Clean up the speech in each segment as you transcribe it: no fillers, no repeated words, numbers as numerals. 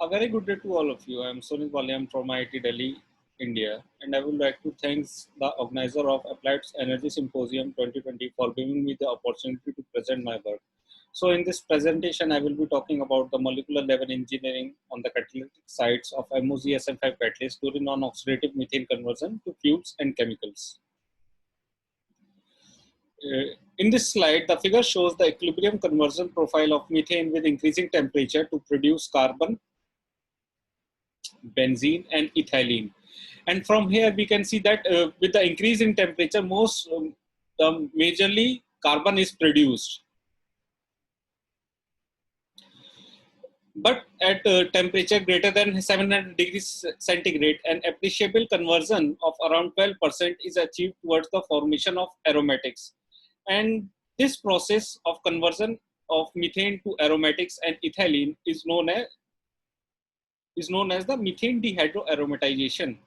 A very good day to all of you. I'm Sunil Walyam from IIT Delhi, India, and I would like to thank the organizer of Applied Energy Symposium 2020 for giving me the opportunity to present my work. So in this presentation, I will be talking about the molecular level engineering on the catalytic sites of MOGSM5 catalyst during non-oxidative methane conversion to fuels and chemicals. In this slide, the figure shows the equilibrium conversion profile of methane with increasing temperature to produce carbon, benzene, and ethylene. And from here, we can see that with the increase in temperature, majorly carbon is produced. But at temperature greater than 700 degrees centigrade, an appreciable conversion of around 12% is achieved towards the formation of aromatics. And this process of conversion of methane to aromatics and ethylene is known as the methane dehydroaromatization.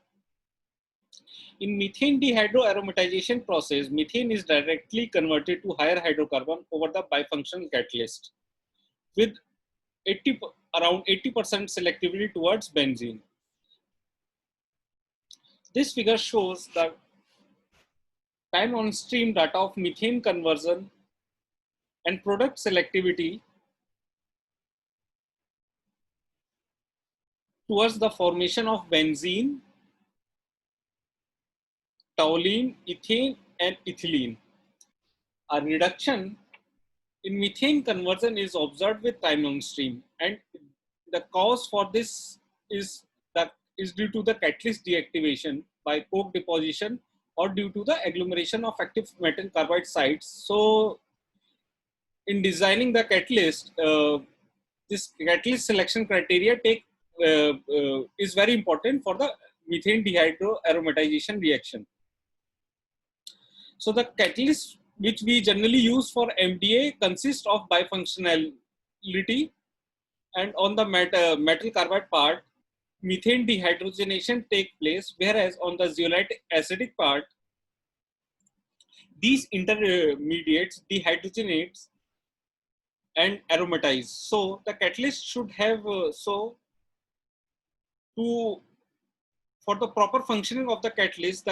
In methane dehydroaromatization process, methane is directly converted to higher hydrocarbon over the bifunctional catalyst with around 80% selectivity towards benzene. This figure shows the time on stream data of methane conversion and product selectivity towards the formation of benzene, toluene, ethane, and ethylene. A reduction in methane conversion is observed with time on stream, and the cause for this is due to the catalyst deactivation by coke deposition or due to the agglomeration of active metal carbide sites. So in designing the catalyst, this catalyst selection criteria is very important for the methane dehydroaromatization reaction. So the catalyst which we generally use for MDA consists of bifunctionality, and on the metal carbide part, methane dehydrogenation takes place, whereas on the zeolite acidic part, these intermediates dehydrogenates and aromatize. So the catalyst should have for the proper functioning of the catalyst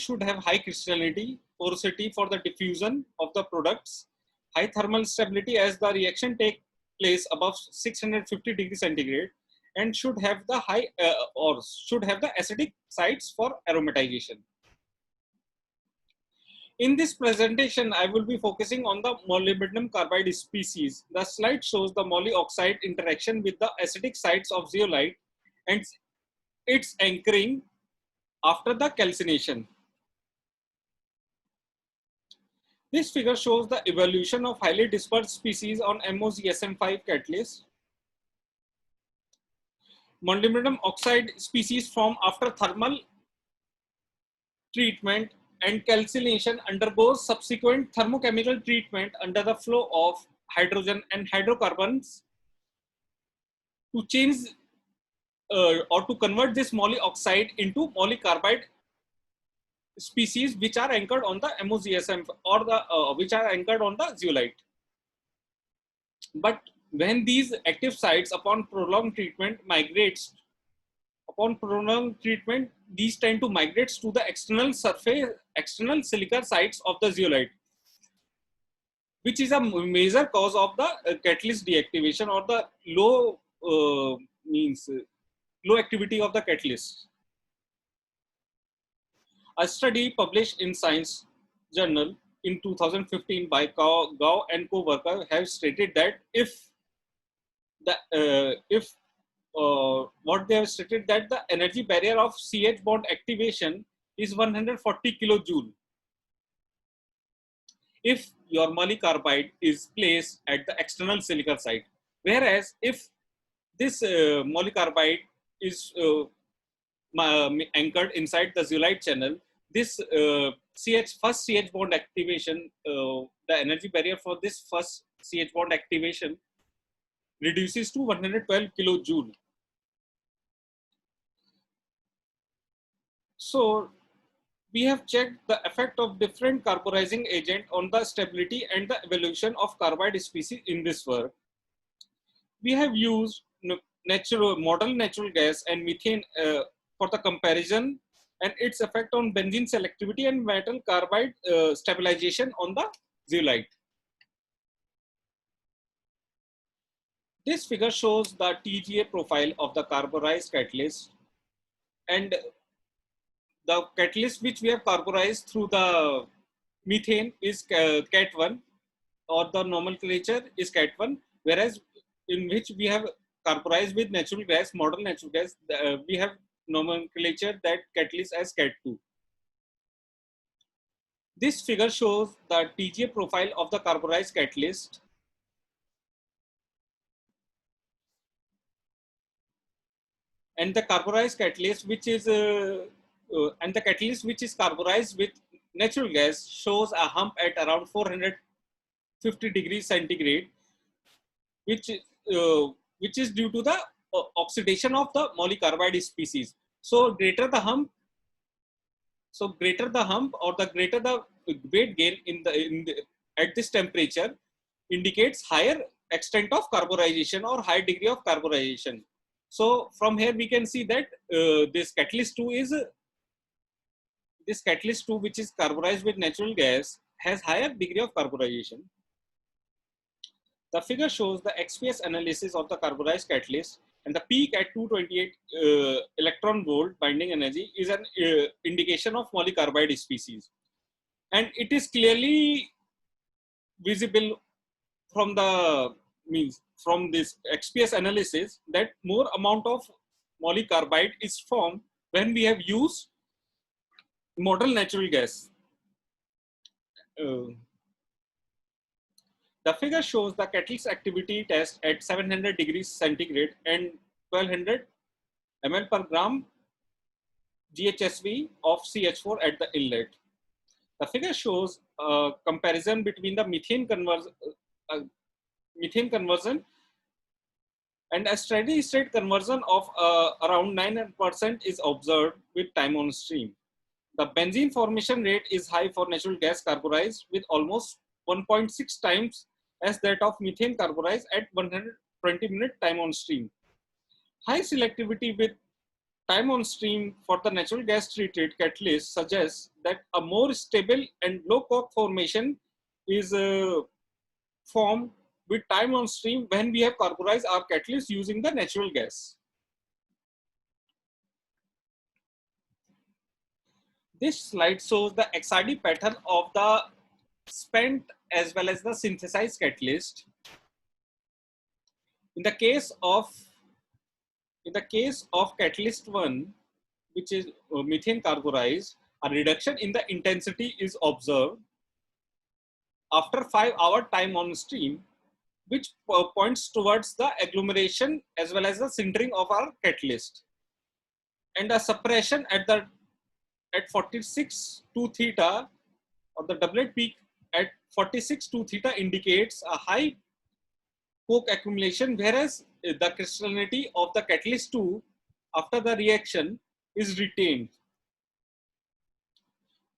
should have high crystallinity, porosity for the diffusion of the products, high thermal stability as the reaction takes place above 650 degrees centigrade, and should have the acidic sites for aromatization. In this presentation, I will be focusing on the molybdenum carbide species. The slide shows the moly oxide interaction with the acidic sites of zeolite and its anchoring after the calcination. This figure shows the evolution of highly dispersed species on MOGSM5 catalyst. Molybdenum oxide species form after thermal treatment and calcination undergoes subsequent thermochemical treatment under the flow of hydrogen and hydrocarbons to change or to convert this moly oxide into moly carbide species which are anchored on the MOGSM or which are anchored on the zeolite. But when these active sites upon prolonged treatment these tend to migrate to the external silica sites of the zeolite, which is a major cause of the catalyst deactivation or the low activity of the catalyst. A study published in Science Journal in 2015 by Gao and co-worker have stated that what they have stated that the energy barrier of CH bond activation is 140 kilojoule if your moly carbide is placed at the external silica site, whereas if this moly carbide is anchored inside the zeolite channel, this first CH bond activation, the energy barrier for this first CH bond activation reduces to 112 kilojoule. So we have checked the effect of different carburizing agent on the stability and the evolution of carbide species in this work. We have used natural model natural gas and methane for the comparison and its effect on benzene selectivity and metal carbide stabilization on the zeolite. This figure shows the TGA profile of the carburized catalyst, and the catalyst which we have carburized through the methane is CAT1, or the nomenclature is CAT1, whereas in which we have carburized with natural gas, modern natural gas, we have nomenclature that catalyst as CAT2. This figure shows the TGA profile of the carburized catalyst, and the carburized catalyst which is and the catalyst which is carburized with natural gas shows a hump at around 450 degrees centigrade, which uh, which is due to the oxidation of the polycarbide species. So greater the hump, or the greater the weight gain at this temperature indicates higher extent of carburization or high degree of carburization. So from here we can see that this catalyst 2 which is carburized with natural gas has higher degree of carburization. The figure shows the XPS analysis of the carburized catalyst, and the peak at 228 electron volt binding energy is an indication of polycarbide species. And it is clearly visible from the from this XPS analysis that more amount of polycarbide is formed when we have used modern natural gas. Uh, The figure shows the catalyst activity test at 700 degrees centigrade and 1200 ml per gram GHSV of CH4 at the inlet. The figure shows a comparison between the methane conversion and a steady state conversion of around 9% is observed with time on stream. The benzene formation rate is high for natural gas carburized with almost 1.6 times as that of methane carburized at 120-minute time on stream. High selectivity with time on stream for the natural gas treated catalyst suggests that a more stable and low coke formation is formed with time on stream when we have carburized our catalyst using the natural gas. This slide shows the XRD pattern of the spent as well as the synthesized catalyst. In the case of catalyst 1, which is methane carburized, a reduction in the intensity is observed after 5-hour time on stream, which points towards the agglomeration as well as the sintering of our catalyst, and a suppression at 46 to theta, or the doublet peak at 46 to theta indicates a high coke accumulation, whereas the crystallinity of the catalyst 2 after the reaction is retained.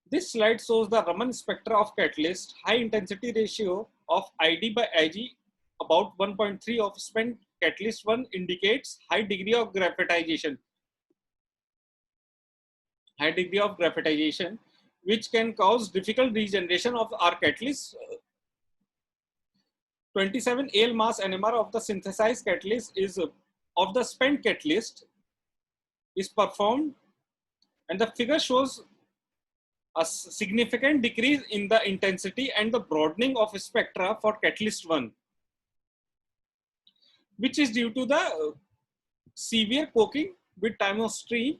This slide shows the Raman spectra of catalyst. High intensity ratio of ID by Ig about 1.3 of spent catalyst 1 indicates high degree of graphitization. Which can cause difficult regeneration of our catalyst. 27 AL mass NMR of the synthesized catalyst is of the spent catalyst is performed, and the figure shows a significant decrease in the intensity and the broadening of spectra for catalyst 1, which is due to the severe coking with time of stream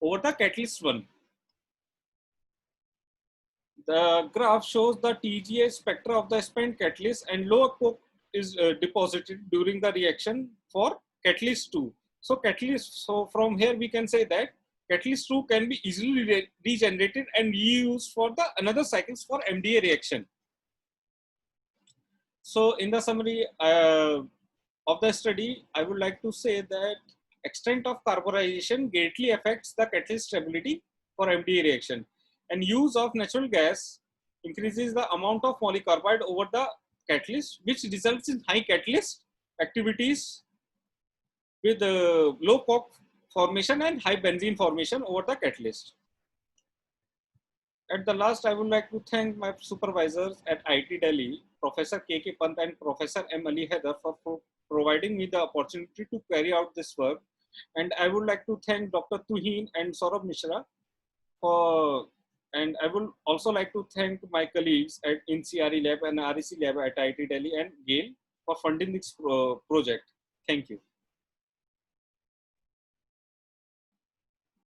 over the catalyst 1. The graph shows the TGA spectra of the spent catalyst, and lower coke is deposited during the reaction for catalyst 2. So from here we can say that catalyst 2 can be easily regenerated and reused for the another cycles for MDA reaction. So in the summary of the study, I would like to say that extent of carburization greatly affects the catalyst stability for MDA reaction, and use of natural gas increases the amount of polycarbide over the catalyst, which results in high catalyst activities with low coke formation and high benzene formation over the catalyst. At the last, I would like to thank my supervisors at IIT Delhi, Professor K.K. Pant and Professor M. Ali Haider for providing me the opportunity to carry out this work. And I would like to thank Dr. Tuhin and Saurabh Mishra for, and I would also like to thank my colleagues at INCRE Lab and REC Lab at IIT Delhi and GAIL for funding this project. Thank you.